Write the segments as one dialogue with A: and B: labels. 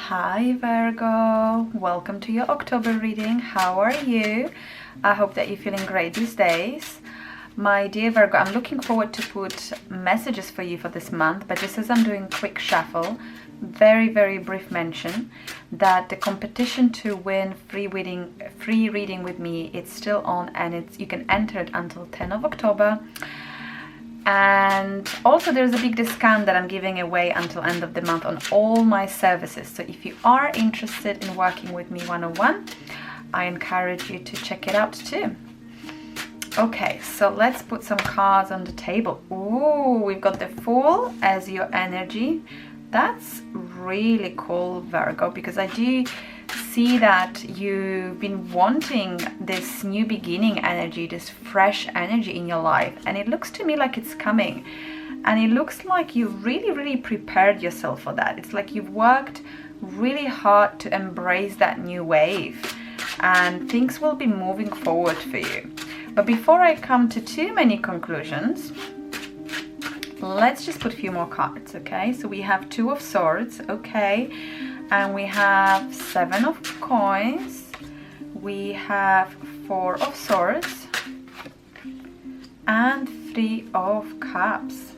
A: Hi Virgo, welcome to your October reading. How are you? I hope that you're feeling great these days. My dear Virgo, I'm looking forward to put messages for you for this month, but just as I'm doing quick shuffle, very brief mention that the competition to win free reading with me, it's still on, and you can enter it until 10th of October. And also there's a big discount that I'm giving away until end of the month on all my services. So if you are interested in working with me one-on-one, I encourage you to check it out too. Okay, so let's put some cards on the table. Ooh, we've got the Fool as your energy. That's really cool, Virgo, because I do see that you've been wanting this new beginning energy, this fresh energy in your life, and it looks to me like it's coming, and it looks like you really prepared yourself for that. It's like you've worked really hard to embrace that new wave, and things will be moving forward for you. But before I come to too many conclusions, let's just put a few more cards. Okay, so we have Two of Swords, okay, and we have Seven of Coins, we have Four of Swords, and Three of Cups.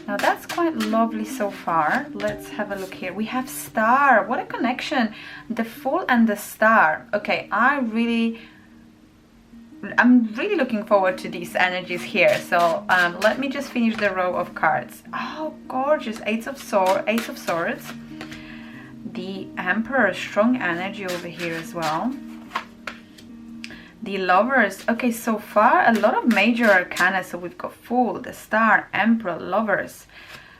A: Now that's quite lovely so far. Let's have a look here. We have Star. What a connection, the Fool and the Star. Okay, I'm really looking forward to these energies here. So let me just finish the row of cards. Oh, gorgeous. Ace of Swords. The Emperor, strong energy over here as well. The Lovers. Okay, so far a lot of major arcana. So we've got Fool, the Star, Emperor, Lovers.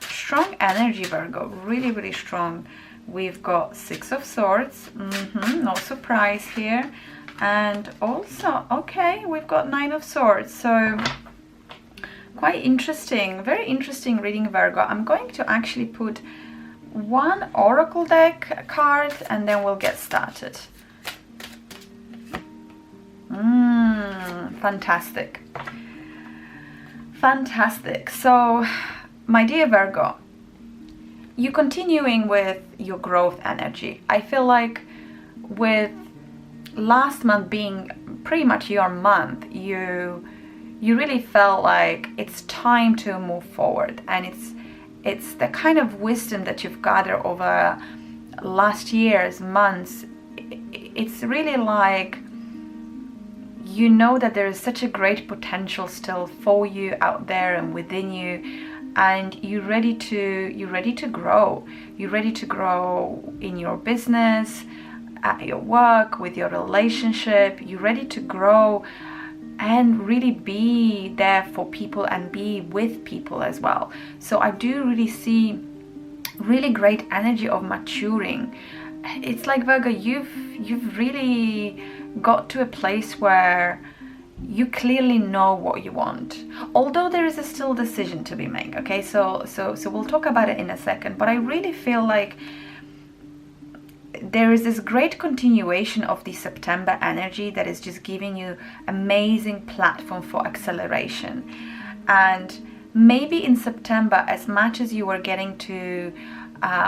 A: Strong energy, Virgo. Really strong. We've got Six of Swords. No surprise here. And also, okay, we've got Nine of Swords. So quite interesting, very interesting reading, Virgo. I'm going to actually put one oracle deck card and then we'll get started. Fantastic. So my dear Virgo, you're continuing with your growth energy. I feel like with last month being pretty much your month, you really felt like it's time to move forward, and it's the kind of wisdom that you've gathered over last year's months. It's really like you know that there is such a great potential still for you out there and within you, and you're ready to grow. You're ready to grow in your business, at your work, with your relationship. You're ready to grow and really be there for people and be with people as well. So I do really see really great energy of maturing. It's like, Virgo, you've really got to a place where you clearly know what you want, although there is a still decision to be made. Okay, so we'll talk about it in a second, but I really feel like there is this great continuation of the September energy that is just giving you amazing platform for acceleration. And maybe in September, as much as you were getting to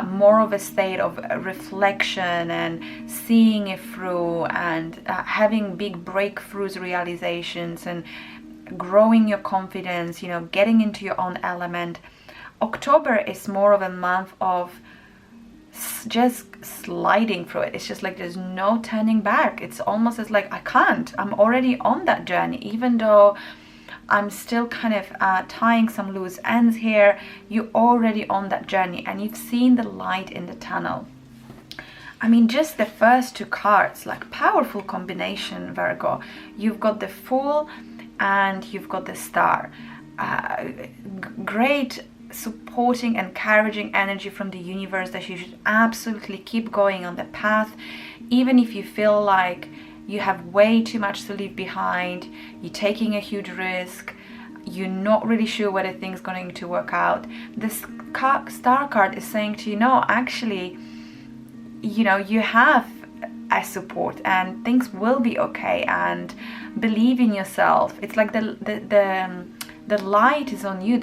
A: more of a state of reflection and seeing it through and having big breakthroughs, realizations, and growing your confidence, you know, getting into your own element, October is more of a month of just sliding through it. It's just like there's no turning back. It's almost as like I'm already on that journey, even though I'm still kind of tying some loose ends here. You're already on that journey and you've seen the light in the tunnel. I mean, just the first two cards, like powerful combination, Virgo. You've got the Fool and you've got the Star. Great supporting, encouraging energy from the universe that you should absolutely keep going on the path, even if you feel like you have way too much to leave behind, you're taking a huge risk, you're not really sure whether things are going to work out. This Star card is saying to you, no, actually, you know, you have a support and things will be okay, and believe in yourself. It's like the the light is on you.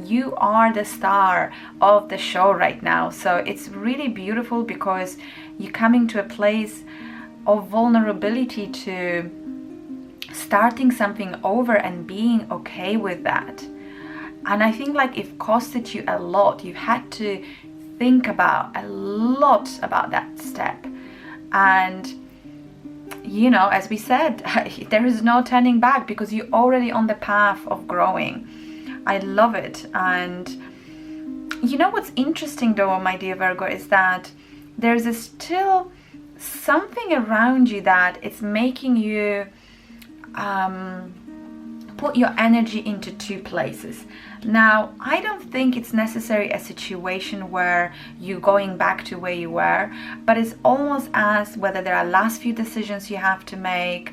A: You are the star of the show right now. So it's really beautiful because you're coming to a place of vulnerability to starting something over and being okay with that. And I think like it costed you a lot. You've had to think about a lot about that step. And you know, as we said, there is no turning back because you're already on the path of growing. I love it. And you know what's interesting though, my dear Virgo, is that there's still something around you that it's making you put your energy into two places. Now, I don't think it's necessarily a situation where you're going back to where you were, but it's almost as whether there are last few decisions you have to make,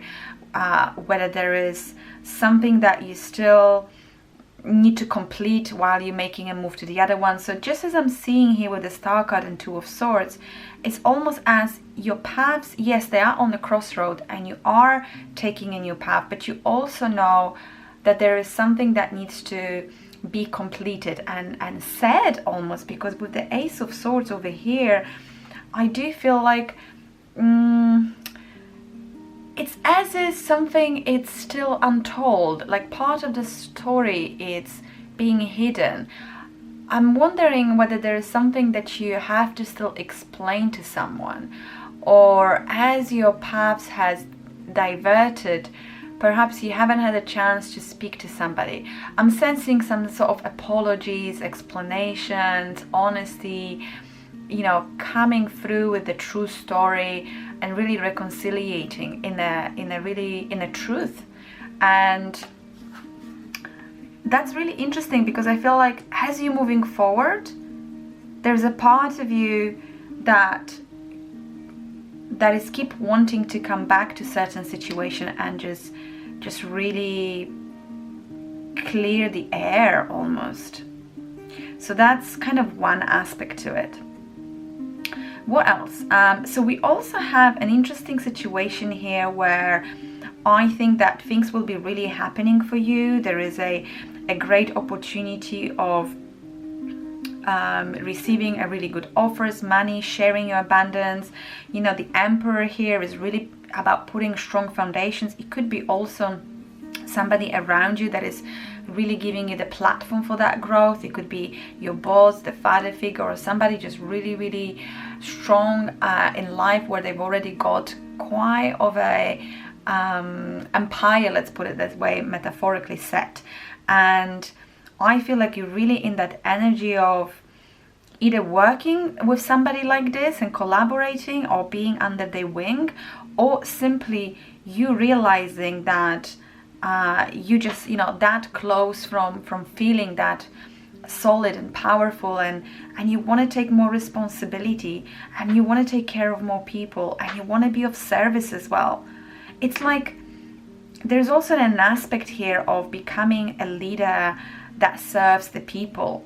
A: whether there is something that you still need to complete while you're making a move to the other one. So just as I'm seeing here with the Star card and Two of Swords, it's almost as your paths, yes, they are on the crossroad and you are taking a new path, but you also know that there is something that needs to be completed and said almost, because with the Ace of Swords over here, I do feel like it's as if something it's still untold, like part of the story it's being hidden. I'm wondering whether there is something that you have to still explain to someone, or as your paths has diverted, perhaps you haven't had a chance to speak to somebody. I'm sensing some sort of apologies, explanations, honesty, you know, coming through with the true story and really reconciliating in a truth. And that's really interesting because I feel like as you're moving forward, there's a part of you that is keep wanting to come back to certain situation and just really clear the air almost. So that's kind of one aspect to it. What else? So we also have an interesting situation here where I think that things will be really happening for you. There is a great opportunity of receiving a really good offers, money, sharing your abundance. You know, the Emperor here is really about putting strong foundations. It could be also somebody around you that is really giving you the platform for that growth. It could be your boss, the father figure, or somebody just really, really strong in life where they've already got quite of a empire, let's put it that way, metaphorically set. And I feel like you're really in that energy of either working with somebody like this and collaborating, or being under their wing, or simply you realizing that you just, you know, that close from feeling that solid and powerful, and you want to take more responsibility, and you want to take care of more people, and you want to be of service as well. It's like there's also an aspect here of becoming a leader that serves the people.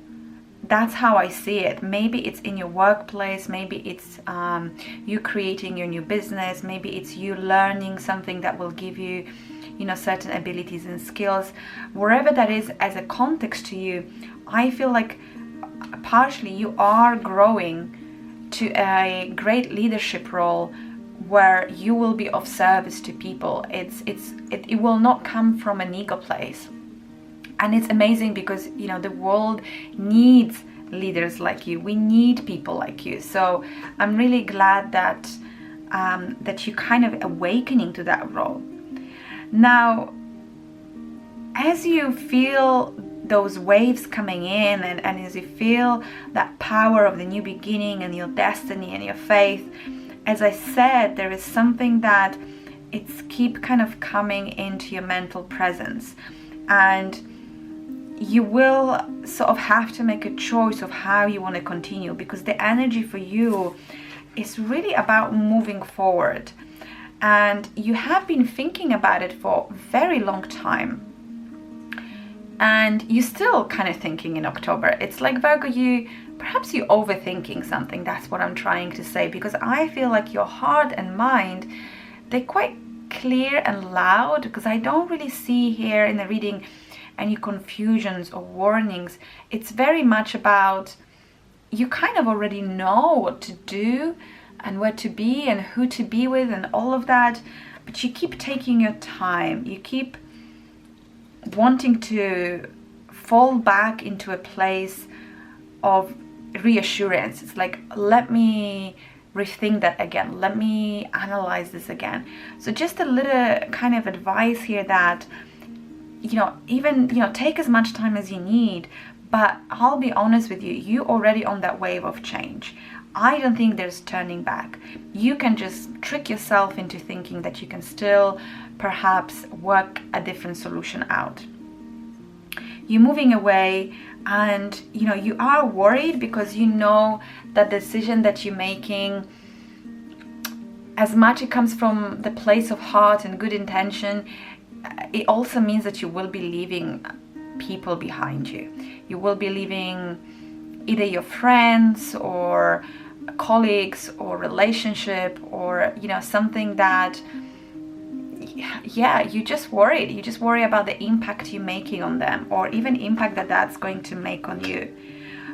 A: That's how I see it. Maybe it's in your workplace, maybe it's you creating your new business, maybe it's you learning something that will give you, you know, certain abilities and skills. Wherever that is as a context to you, I feel like partially you are growing to a great leadership role where you will be of service to people. It will not come from an ego place. And it's amazing because, you know, the world needs leaders like you. We need people like you. So I'm really glad that that you're kind of awakening to that role. Now, as you feel those waves coming in, and as you feel that power of the new beginning and your destiny and your faith, as I said, there is something that it's keep kind of coming into your mental presence, and you will sort of have to make a choice of how you want to continue, because the energy for you is really about moving forward. And you have been thinking about it for a very long time. And you're still kind of thinking in October. It's like, Virgo, perhaps you're overthinking something. That's what I'm trying to say. Because I feel like your heart and mind, they're quite clear and loud. Because I don't really see here in the reading any confusions or warnings. It's very much about, you kind of already know what to do and where to be and who to be with and all of that, but you keep taking your time. You keep wanting to fall back into a place of reassurance. It's like, let me rethink that again, let me analyze this again. So just a little kind of advice here that, even take as much time as you need, but I'll be honest with you, you're already on that wave of change. I don't think there's turning back. You can just trick yourself into thinking that you can still perhaps work a different solution out. You're moving away, and you are worried because that decision that you're making, as much it comes from the place of heart and good intention, it also means that you will be leaving people behind you. You will be leaving either your friends or colleagues or relationship, or something that you just worried. You just worry about the impact you're making on them, or even impact that's going to make on you.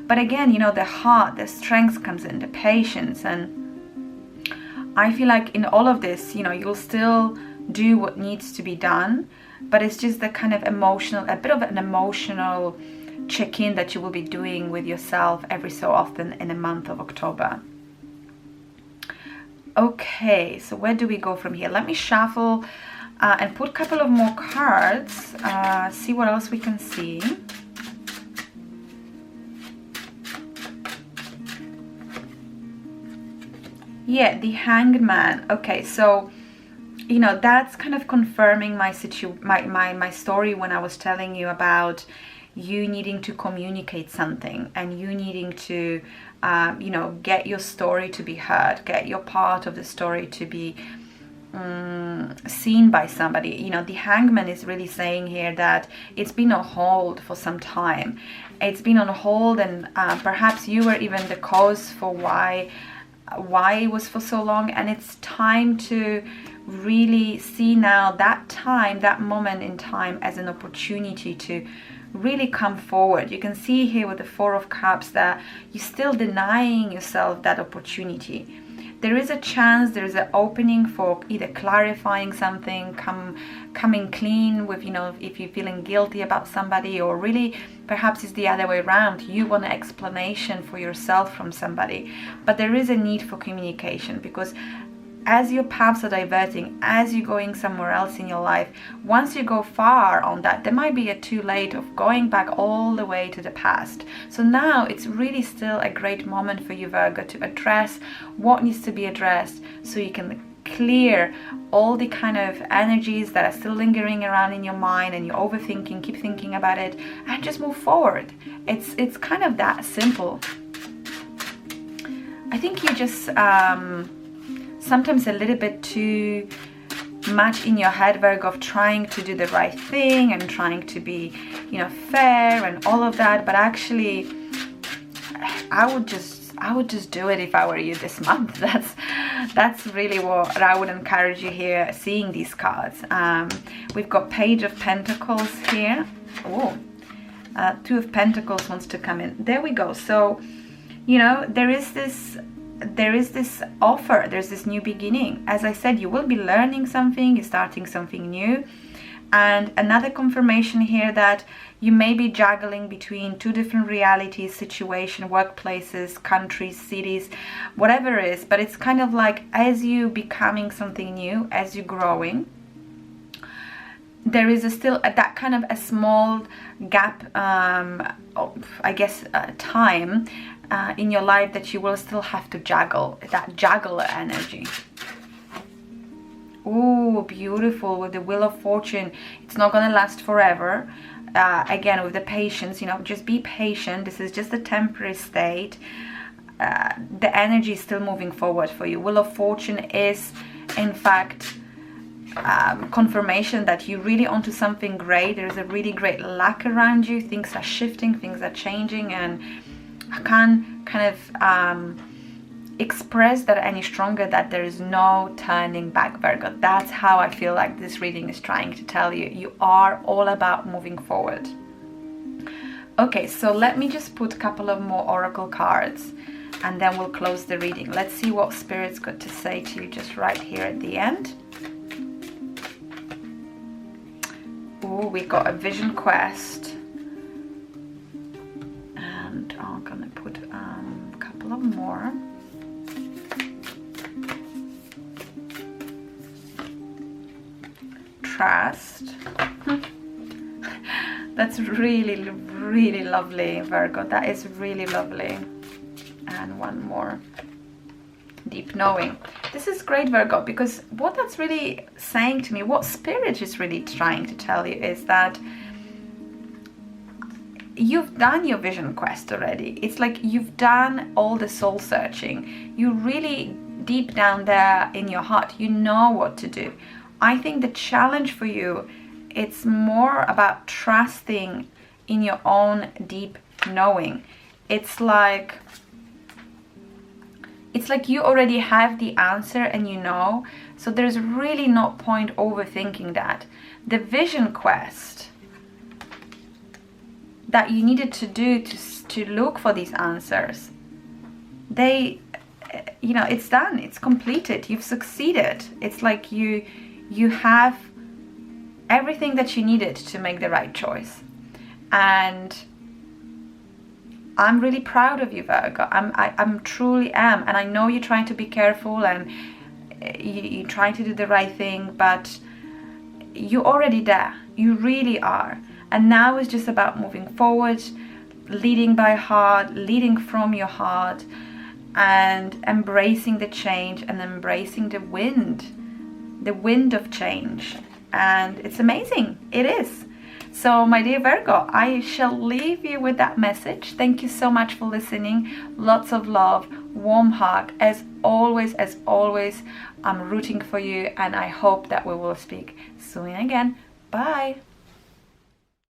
A: But again, the heart, the strength comes in, the patience, and I feel like in all of this, you'll still do what needs to be done, but it's just the kind of a bit of an emotional check-in that you will be doing with yourself every so often in the month of October. Okay, so where do we go from here? Let me shuffle and put a couple of more cards, see what else we can see. Yeah, the Hanged Man. Okay, so that's kind of confirming my story when I was telling you about you needing to communicate something, and you needing to get your story to be heard, get your part of the story to be seen by somebody. The Hangman is really saying here that it's been on hold for some time. It's been on hold, and perhaps you were even the cause for why it was for so long, and it's time to really see now that moment in time as an opportunity to really come forward. You can see here with the Four of Cups that you're still denying yourself that opportunity. There is a chance, there is an opening for either clarifying something, coming clean with, if you're feeling guilty about somebody, or really perhaps it's the other way around. You want an explanation for yourself from somebody, but there is a need for communication, because as your paths are diverting, as you're going somewhere else in your life, once you go far on that, there might be a too late of going back all the way to the past. So now it's really still a great moment for you, Virgo, to address what needs to be addressed, so you can clear all the kind of energies that are still lingering around in your mind, and you're overthinking, keep thinking about it, and just move forward. It's kind of that simple. I think you just sometimes a little bit too much in your head, Virgo, of trying to do the right thing and trying to be, fair and all of that. But actually, I would just do it if I were you this month. That's really what I would encourage you here, seeing these cards. We've got Page of Pentacles here. Oh, Two of Pentacles wants to come in. There we go. So, there is this offer, there's this new beginning. As I said, you will be learning something, you're starting something new. And another confirmation here that you may be juggling between two different realities, situation, workplaces, countries, cities, whatever it is. But it's kind of like, as you becoming something new, as you're growing, there is still that kind of a small gap, time in your life that you will still have to juggle, that juggler energy. Oh, beautiful, with the Wheel of Fortune. It's not going to last forever. Again, with the patience, just be patient. This is just a temporary state. The energy is still moving forward for you. Wheel of Fortune is, in fact, confirmation that you're really onto something great. There's a really great luck around you. Things are shifting, things are changing, and I can kind of express that any stronger, that there is no turning back, Virgo. That's how I feel like this reading is trying to tell you. You are all about moving forward. Okay, so let me just put a couple of more oracle cards and then we'll close the reading. Let's see what Spirit's got to say to you just right here at the end. Oh, we got a vision quest. And I'm gonna put a couple of more. Trust. That's really, really lovely, Virgo. That is really lovely. And one more. Deep knowing. This is great, Virgo, because what that's really saying to me, what Spirit is really trying to tell you, is that you've done your vision quest already. It's like you've done all the soul searching. You really, deep down there in your heart, you know what to do. I think the challenge for you, it's more about trusting in your own deep knowing. It's like you already have the answer and you know, so there's really no point overthinking that. The vision quest that you needed to do to look for these answers, it's done, it's completed, you've succeeded. It's like you have everything that you needed to make the right choice. And I'm really proud of you, Virgo. I'm truly am. And I know you're trying to be careful and you're trying to do the right thing, but you're already there. You really are. And now it's just about moving forward, leading by heart, leading from your heart, and embracing the change and embracing the wind of change. And it's amazing. It is. So, my dear Virgo, I shall leave you with that message. Thank you so much for listening. Lots of love, warm hug. As always, I'm rooting for you, and I hope that we will speak soon again. Bye.